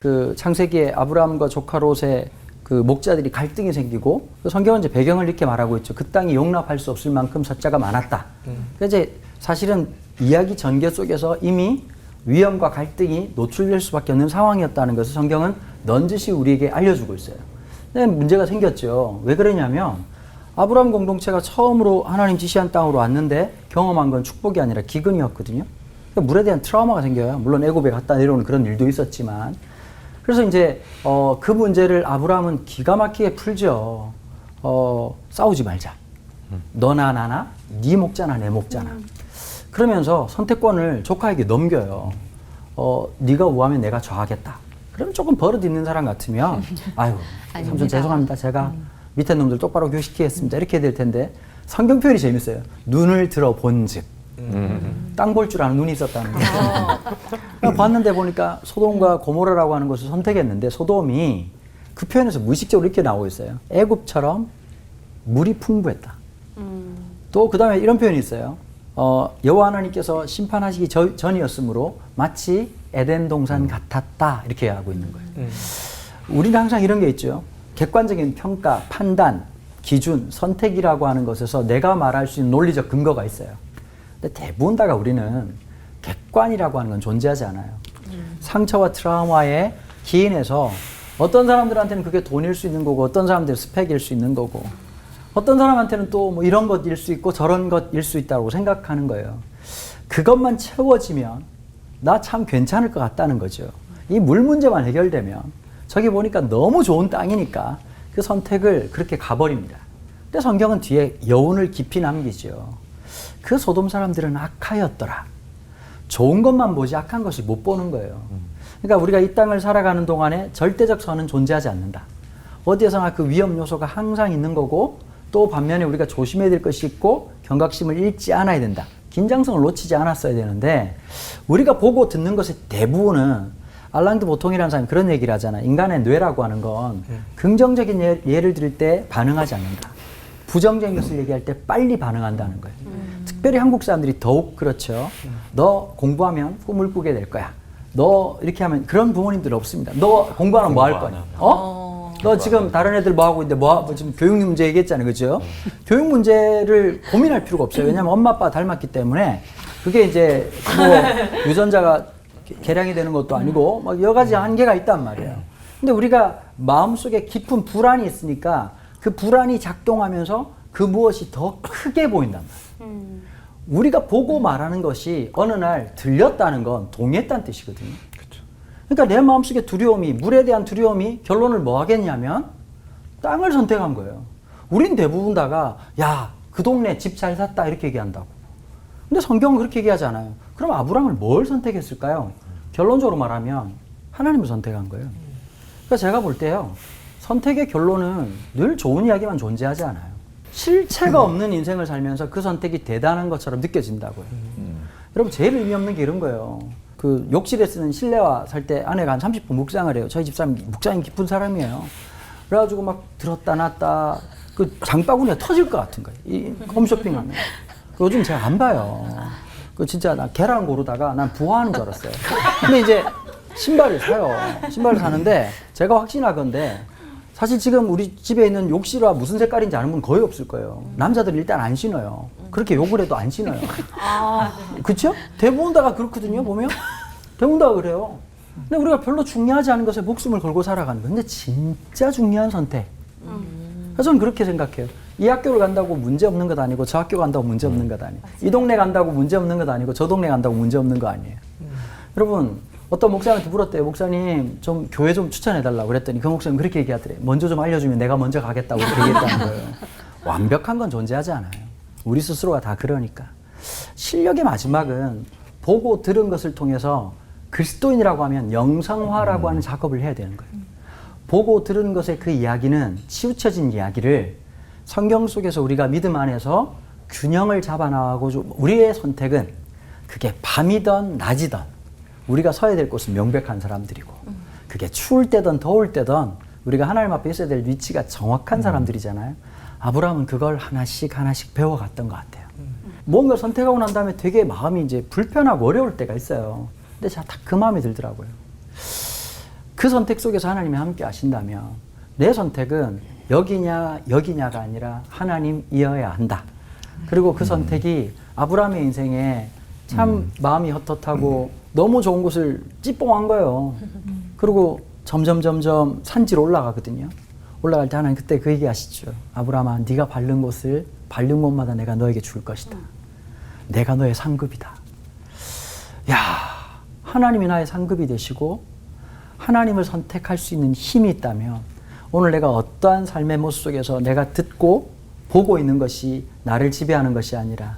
그 창세기에 아브라함과 조카 롯의 그 목자들이 갈등이 생기고 성경은 이제 배경을 이렇게 말하고 있죠. 그 땅이 용납할 수 없을 만큼 숫자가 많았다. 그래서 이제 사실은 이야기 전개 속에서 이미 위험과 갈등이 노출될 수밖에 없는 상황이었다는 것을 성경은 넌지시 우리에게 알려주고 있어요. 근데 문제가 생겼죠. 왜 그러냐면 아브라함 공동체가 처음으로 하나님 지시한 땅으로 왔는데 경험한 건 축복이 아니라 기근이었거든요. 그러니까 물에 대한 트라우마가 생겨요. 물론 애굽에 갔다 내려오는 그런 일도 있었지만. 그래서 이제 그 문제를 아브라함은 기가 막히게 풀죠. 싸우지 말자. 너나 나나 네 목자나 내 목자나. 그러면서 선택권을 조카에게 넘겨요. 네가 우하면 내가 좌하겠다. 그러면 조금 버릇 있는 사람 같으면 아유 삼촌 죄송합니다. 제가 밑에 놈들 똑바로 교식하겠습니다. 이렇게 될 텐데 성경 표현이 재밌어요. 눈을 들어 본즉 땅 볼 줄 아는 눈이 있었다는 거예요. 봤는데 보니까 소돔과 고모라라고 하는 것을 선택했는데 소돔이 그 표현에서 무의식적으로 이렇게 나오고 있어요. 애굽처럼 물이 풍부했다. 또 그 다음에 이런 표현이 있어요. 여호와 하나님께서 심판하시기 전이었으므로 마치 에덴 동산 같았다 이렇게 하고 있는 거예요. 우리는 항상 이런 게 있죠. 객관적인 평가, 판단, 기준, 선택이라고 하는 것에서 내가 말할 수 있는 논리적 근거가 있어요. 근데 대부분 다가 우리는 객관이라고 하는 건 존재하지 않아요. 상처와 트라우마에 기인해서 어떤 사람들한테는 그게 돈일 수 있는 거고 어떤 사람들은 스펙일 수 있는 거고 어떤 사람한테는 또 뭐 이런 것일 수 있고 저런 것일 수 있다고 생각하는 거예요. 그것만 채워지면 나 참 괜찮을 것 같다는 거죠. 이 물 문제만 해결되면 저기 보니까 너무 좋은 땅이니까 그 선택을 그렇게 가버립니다. 근데 성경은 뒤에 여운을 깊이 남기죠. 그 소돔 사람들은 악하였더라. 좋은 것만 보지 악한 것을 못 보는 거예요. 그러니까 우리가 이 땅을 살아가는 동안에 절대적 선은 존재하지 않는다. 어디에서나 그 위험 요소가 항상 있는 거고 또 반면에 우리가 조심해야 될 것이 있고 경각심을 잃지 않아야 된다. 긴장성을 놓치지 않았어야 되는데 우리가 보고 듣는 것의 대부분은 알랑드 보통이라는 사람이 그런 얘기를 하잖아. 인간의 뇌라고 하는 건 긍정적인 예를 들을 때 반응하지 않는다. 부정적인 것을 얘기할 때 빨리 반응한다는 거예요. 특별히 한국 사람들이 더욱 그렇죠. 너 공부하면 꿈을 꾸게 될 거야. 너 이렇게 하면 그런 부모님들 없습니다. 너 공부하면 뭐 할 거냐? 너 지금 다른 애들 뭐 하고 있는데 뭐 지금 교육 문제 얘기했잖아요. 그죠? 교육 문제를 고민할 필요가 없어요. 왜냐면 엄마 아빠 닮았기 때문에 그게 이제 뭐 유전자가 개량이 되는 것도 아니고 막 여러 가지 한계가 있단 말이에요. 근데 우리가 마음속에 깊은 불안이 있으니까 그 불안이 작동하면서 그 무엇이 더 크게 보인단 말이에요. 우리가 보고 말하는 것이 어느 날 들렸다는 건 동의했다는 뜻이거든요. 그러니까 내 마음속에 두려움이, 물에 대한 두려움이 결론을 뭐 하겠냐면 땅을 선택한 거예요. 우린 대부분 다가 야, 그 동네 집 잘 샀다 이렇게 얘기한다고. 근데 성경은 그렇게 얘기하지 않아요. 그럼 아브라함을 뭘 선택했을까요? 결론적으로 말하면 하나님을 선택한 거예요. 그러니까 제가 볼 때요. 선택의 결론은 늘 좋은 이야기만 존재하지 않아요. 실체가 없는 인생을 살면서 그 선택이 대단한 것처럼 느껴진다고요. 여러분 제일 의미 없는 게 이런 거예요. 그 욕실에 쓰는 실내화 살 때 아내가 한 30분 묵상을 해요. 저희 집사람 묵상이 깊은 사람이에요. 그래가지고 막 들었다 놨다 그 장바구니가 터질 것 같은 거예요. 이 홈쇼핑하면. 요즘 제가 안 봐요. 그 진짜 나 계란 고르다가 난 부화하는 줄 알았어요. 근데 이제 신발을 사요. 신발을 사는데 제가 확신하건데 사실 지금 우리 집에 있는 욕실화 무슨 색깔인지 아는 분 거의 없을 거예요. 남자들은 일단 안 신어요. 그렇게 욕을 해도 안 신어요. 그렇죠? 대부분 다가 그렇거든요. 보면 대부분 다가 그래요. 근데 우리가 별로 중요하지 않은 것에 목숨을 걸고 살아가는 거예요. 근데 진짜 중요한 선택. 그래서 저는 그렇게 생각해요. 이 학교를 간다고 문제 없는 것 아니고 저 학교 간다고 문제 없는 것 아니에요. 이 동네 간다고 문제 없는 것 아니고 저 동네 간다고 문제 없는 거 아니에요. 여러분 어떤 목사님한테 물었대요. 목사님 좀 교회 좀 추천해달라고 그랬더니 그 목사님 그렇게 얘기하더래요. 먼저 좀 알려주면 내가 먼저 가겠다고 그렇게 얘기했다는 거예요. 완벽한 건 존재하지 않아요. 우리 스스로가 다 그러니까. 실력의 마지막은 보고 들은 것을 통해서 그리스도인이라고 하면 영성화라고 하는 작업을 해야 되는 거예요. 보고 들은 것의 그 이야기는 치우쳐진 이야기를 성경 속에서 우리가 믿음 안에서 균형을 잡아나가고 우리의 선택은 그게 밤이든 낮이든 우리가 서야 될 곳은 명백한 사람들이고 그게 추울 때든 더울 때든 우리가 하나님 앞에 있어야 될 위치가 정확한 사람들이잖아요. 아브라함은 그걸 하나씩 하나씩 배워갔던 것 같아요. 뭔가 선택하고 난 다음에 되게 마음이 이제 불편하고 어려울 때가 있어요. 근데 제가 딱 그 마음이 들더라고요. 그 선택 속에서 하나님이 함께 하신다면 내 선택은 여기냐 여기냐가 아니라 하나님이어야 한다. 그리고 그 선택이 아브라함의 인생에 참 마음이 헛헛하고 너무 좋은 곳을 찌뽕한 거예요. 그리고 점점 산지로 올라가거든요. 올라갈 때 하나님 그때 그 얘기 하시죠. 아브라함아, 네가 밟는 곳을 밟는 곳마다 내가 너에게 줄 것이다. 내가 너의 상급이다. 야, 하나님이 나의 상급이 되시고 하나님을 선택할 수 있는 힘이 있다면 오늘 내가 어떠한 삶의 모습 속에서 내가 듣고 보고 있는 것이 나를 지배하는 것이 아니라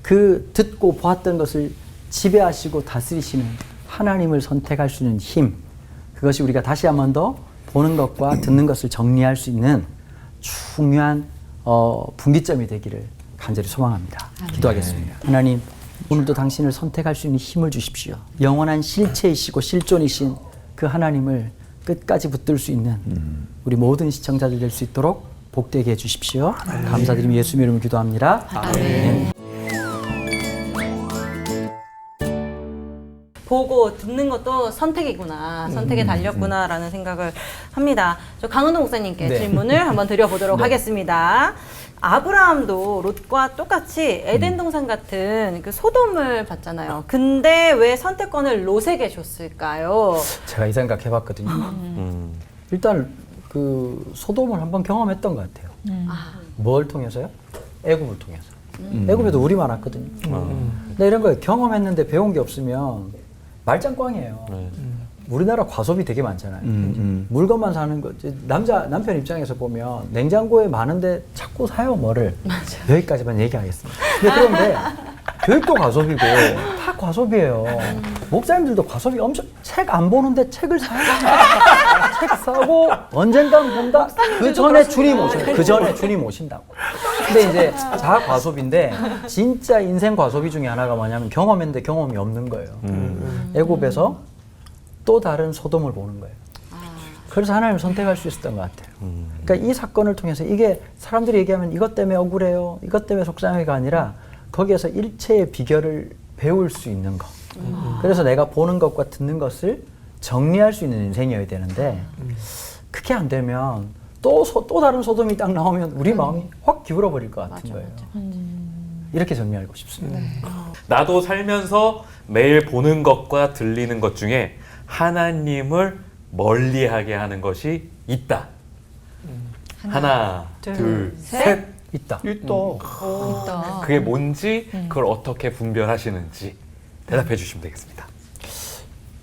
그 듣고 보았던 것을 지배하시고 다스리시는 하나님을 선택할 수 있는 힘, 그것이 우리가 다시 한 번 더 보는 것과 듣는 것을 정리할 수 있는 중요한 분기점이 되기를 간절히 소망합니다. 기도하겠습니다. 하나님, 오늘도 당신을 선택할 수 있는 힘을 주십시오. 영원한 실체이시고 실존이신 그 하나님을 끝까지 붙들 수 있는 우리 모든 시청자들 될 수 있도록 복되게 해주십시오. 감사드리며 예수님 이름으로 기도합니다. 아멘. 보고 듣는 것도 선택이구나, 선택에 달렸구나라는 생각을 합니다. 저 강은동 목사님께 네. 질문을 한번 드려보도록 하겠습니다. 아브라함도 롯과 똑같이 에덴 동산 같은 그 소돔을 봤잖아요. 근데 왜 선택권을 롯에게 줬을까요? 제가 이 생각 해봤거든요. 일단 그 소돔을 한번 경험했던 것 같아요. 뭘 통해서요? 애굽을 통해서. 애굽에도 우리 많았거든요. 근데 이런 거 경험했는데 배운 게 없으면 말짱꽝이에요. 우리나라 과소비 되게 많잖아요. 물건만 사는 거. 남편 입장에서 보면 냉장고에 많은데 자꾸 사요, 뭐를. 맞아. 여기까지만 얘기하겠습니다. 근데 그런데 교육도 과소비고 다 과소비예요. 목사님들도 과소비 엄청, 책 안 보는데 책을 사요. 책 사고 언젠간 본다. 그 전에 주님 오신다. 그 전에 주님 오신다고. 근데 이제 다 과소비인데 진짜 인생 과소비 중에 하나가 뭐냐면 경험했는데 경험이 없는 거예요. 애굽에서 또 다른 소돔을 보는 거예요. 그래서 하나님을 선택할 수 있었던 것 같아요. 그러니까 이 사건을 통해서 이게 사람들이 얘기하면 이것 때문에 억울해요, 이것 때문에 속상해가 아니라 거기에서 일체의 비결을 배울 수 있는 것. 그래서 내가 보는 것과 듣는 것을 정리할 수 있는 인생이어야 되는데 그게 안 되면 또 다른 소돔이 딱 나오면 우리 마음이 확 기울어 버릴 것 같은 거예요. 이렇게 정리하고 싶습니다. 나도 살면서 매일 보는 것과 들리는 것 중에 하나님을 멀리하게 하는 것이 있다. 하나, 둘, 셋. 있다. 있다. 그게 뭔지 그걸 어떻게 분별하시는지 대답해 주시면 되겠습니다.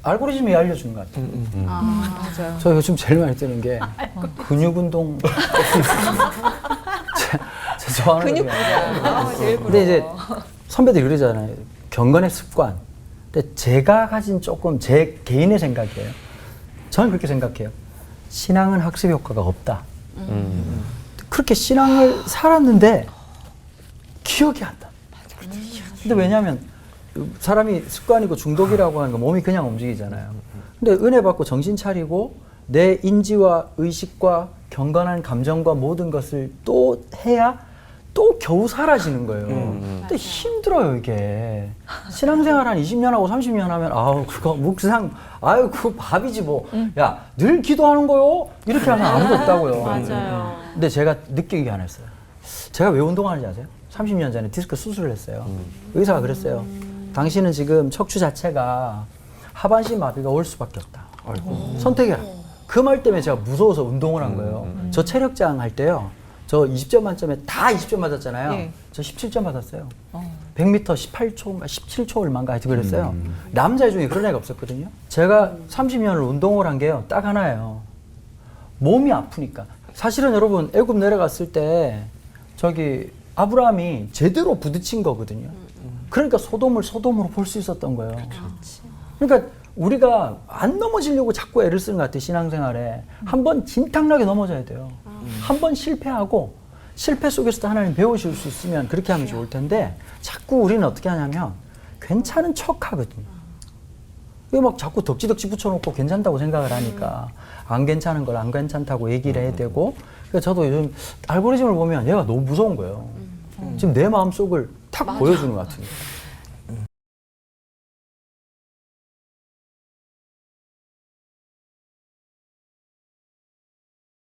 알고리즘이 알려주는 것 같아요. 맞아요. 저 요즘 제일 많이 뜨는 게 근육 운동. 제 좋아하는 근육 거예요. 제일 부러워. 근데 이제 선배들이 그러잖아요. 경건의 습관. 근데 제가 가진 조금 제 개인의 생각이에요. 저는 그렇게 생각해요. 신앙은 학습 효과가 없다. 그렇게 신앙을 살았는데 기억이 안 나. 근데 왜냐하면 사람이 습관이고 중독이라고 하는 거 몸이 그냥 움직이잖아요. 근데 은혜 받고 정신 차리고 내 인지와 의식과 경건한 감정과 모든 것을 또 해야 또 겨우 사라지는 거예요. 근데 힘들어요, 이게. 신앙생활 한 20년 하고 30년 하면 아우 그거 묵상 아유 그거 밥이지 뭐. 야, 늘 기도하는 거요? 이렇게 하면 아무도 없다고요. 맞아요. 근데 제가 느끼게 하나 했어요. 제가 왜 운동하는지 아세요? 30년 전에 디스크 수술을 했어요. 의사가 그랬어요. 당신은 지금 척추 자체가 하반신 마비가 올 수밖에 없다. 선택해라. 그 말 때문에 제가 무서워서 운동을 한 거예요. 저 체력장 할 때요. 저 20점 만점에 다 20점 맞았잖아요. 네. 저 17점 받았어요. 100m 18초, 17초 얼마인가 하여튼 그랬어요. 남자 중에 그런 애가 없었거든요. 제가 30년을 운동을 한 게요. 딱 하나예요. 몸이 아프니까. 사실은 여러분 애굽 내려갔을 때 저기 아브라함이 제대로 부딪힌 거거든요. 그러니까 소돔으로 볼 수 있었던 거예요. 그러니까 우리가 안 넘어지려고 자꾸 애를 쓰는 것 같아요. 신앙생활에. 한번 진탕나게 넘어져야 돼요. 한번 실패하고 실패 속에서도 하나님 배우실 수 있으면 그렇게 하면 좋을 텐데 자꾸 우리는 어떻게 하냐면 괜찮은 척 하거든요. 왜 막 자꾸 덕지덕지 붙여놓고 괜찮다고 생각을 하니까 안 괜찮은 걸 안 괜찮다고 얘기를 해야 되고. 그래서 저도 요즘 알고리즘을 보면 얘가 너무 무서운 거예요. 지금 내 마음속을 탁 보여주는 것 같으니까.